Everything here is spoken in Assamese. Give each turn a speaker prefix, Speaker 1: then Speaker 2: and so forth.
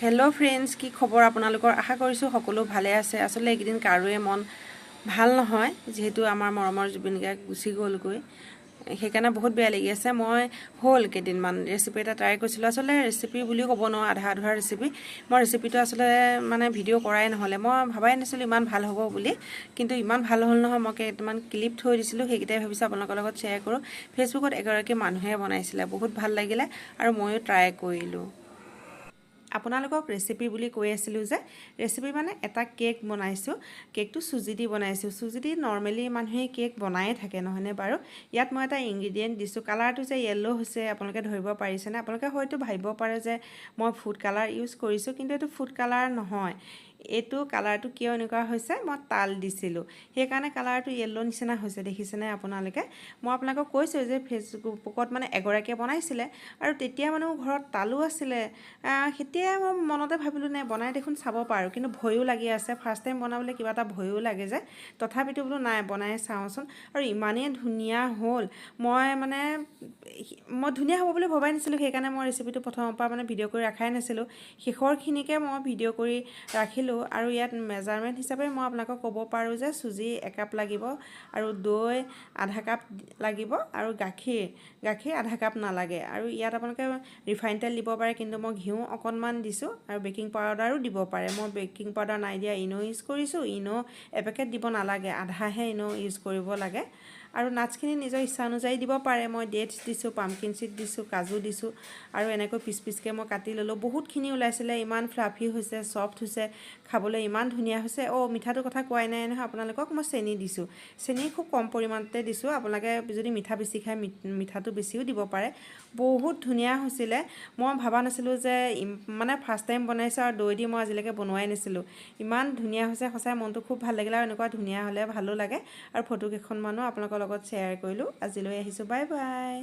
Speaker 1: হেল্ল' ফ্ৰেণ্ডছ, কি খবৰ আপোনালোকৰ? আশা কৰিছোঁ সকলো ভালে আছে। আচলতে এইকেইদিন কাৰোৱে মন ভাল নহয়, যিহেতু আমাৰ মৰমৰ জুবিন গাৰ্গ গুচি গ'লগৈ। সেইকাৰণে বহুত বেয়া লাগি আছে। মই হ'ল কেইদিনমান ৰেচিপি এটা ট্ৰাই কৰিছিলোঁ। আচলতে ৰেচিপি বুলিও ক'ব নোৱাৰোঁ, আধা আধুৰা ৰেচিপি। মই ৰেচিপিটো আচলতে ভিডিঅ' কৰাই নহ'লে, মই ভাবাই নাছিলোঁ ইমান ভাল হ'ব বুলি। কিন্তু ইমান ভাল হ'ল নহয়, মই কেইটামান ক্লিপ থৈ দিছিলোঁ, সেইকেইটাই ভাবিছোঁ আপোনালোকৰ লগত শ্বেয়াৰ কৰোঁ। ফেচবুকত এগৰাকী মানুহে বনাইছিলে, বহুত ভাল লাগিলে আৰু ময়ো ট্ৰাই কৰিলোঁ। আপোনালোকক ৰেচিপি বুলি কৈ আছিলোঁ যে, ৰেচিপি এটা কেক বনাইছোঁ। কেকটো চুজি দি বনাইছোঁ। চুজি দি নৰ্মেলি মানুহে কেক বনায়ে থাকে, নহয়নে বাৰু? ইয়াত মই এটা ইনগ্ৰিডিয়েণ্ট দিছোঁ। কালাৰটো যে য়েল্ল' হৈছে, আপোনালোকে ধৰিব পাৰিছেনে? আপোনালোকে হয়তো ভাবিব পাৰে যে মই ফুড কালাৰ ইউজ কৰিছোঁ, কিন্তু এইটো ফুড কালাৰ নহয়। এইটো কালাৰটো কিয় এনেকুৱা হৈছে, মই তাল দিছিলোঁ, সেইকাৰণে কালাৰটো য়েল্ল' নিচিনা হৈছে। দেখিছেনে আপোনালোকে? মই আপোনালোকক কৈছোঁ যে ফেচবুকত এগৰাকীয়ে বনাইছিলে আৰু তেতিয়া মোৰ ঘৰত তালো আছিলে। তেতিয়া মই মনতে ভাবিলোঁ, নে বনাই দেখোন চাব পাৰোঁ, কিন্তু ভয়ো লাগি আছে। ফাৰ্ষ্ট টাইম বনাবলৈ কিবা এটা ভয়ো লাগে যে, তথাপিতো বোলো নাই, বনাই চাওঁচোন। আৰু ইমানেই ধুনীয়া হ'ল, মই ধুনীয়া হ'ব বুলি ভবাই নাছিলোঁ। সেইকাৰণে মই ৰেচিপিটো প্ৰথমৰ পৰা ভিডিঅ' কৰি ৰখাই নাছিলোঁ। শেষৰখিনিকে মই ভিডিঅ' কৰি ৰাখিলোঁ। আৰু ইয়াত মেজাৰমেণ্ট হিচাপে মই আপোনালোকক ক'ব পাৰোঁ যে চুজি 1 কাপ লাগিব, আৰু দৈ আধা কাপ লাগিব, আৰু গাখীৰ আধা কাপ নালাগে। আৰু ইয়াত আপোনালোকে ৰিফাইন তেল দিব পাৰে, কিন্তু মই ঘিউ অকণমান দিছোঁ, আৰু বেকিং পাউডাৰো দিব পাৰে। মই বেকিং পাউডাৰ নাই দিয়া, ইন' ইউজ কৰিছোঁ। ইন' এপেকেট দিব নালাগে, আধাহে ইন' ইউজ কৰিব লাগে। আৰু নাটছখিনি নিজৰ ইচ্ছা অনুযায়ী দিব পাৰে। মই ডেটছ দিছোঁ, পামকিন চিড দিছোঁ, কাজু দিছোঁ, আৰু এনেকৈ পিচ পিচকৈ মই কাটি ল'লোঁ। বহুতখিনি ওলাইছিলে, ইমান ফ্লাফি হৈছে, ছফ্ট হৈছে, খাবলৈ ইমান ধুনীয়া হৈছে। মিঠাটোৰ কথা কোৱাই নাই নহয় আপোনালোকক। মই চেনি দিছোঁ, চেনি খুব কম পৰিমাণতে দিছোঁ। আপোনালোকে যদি মিঠা বেছি খায়, মিঠাটো বেছিও দিব পাৰে। বহুত ধুনীয়া হৈছিলে। মই ভবা নাছিলোঁ যে ফাৰ্ষ্ট টাইম বনাইছোঁ, আৰু দৈ দি মই আজিলৈকে বনোৱাই নাছিলোঁ। ইমান ধুনীয়া হৈছে, সঁচাই মনটো খুব ভাল লাগিলে। আৰু এনেকুৱা ধুনীয়া হ'লে ভালো লাগে। আৰু ফটো কেইখনমানো আপোনালোকৰ লগত শ্বেয়াৰ কৰিলোঁ। আজিলৈ আহিছোঁ, বাই বাই।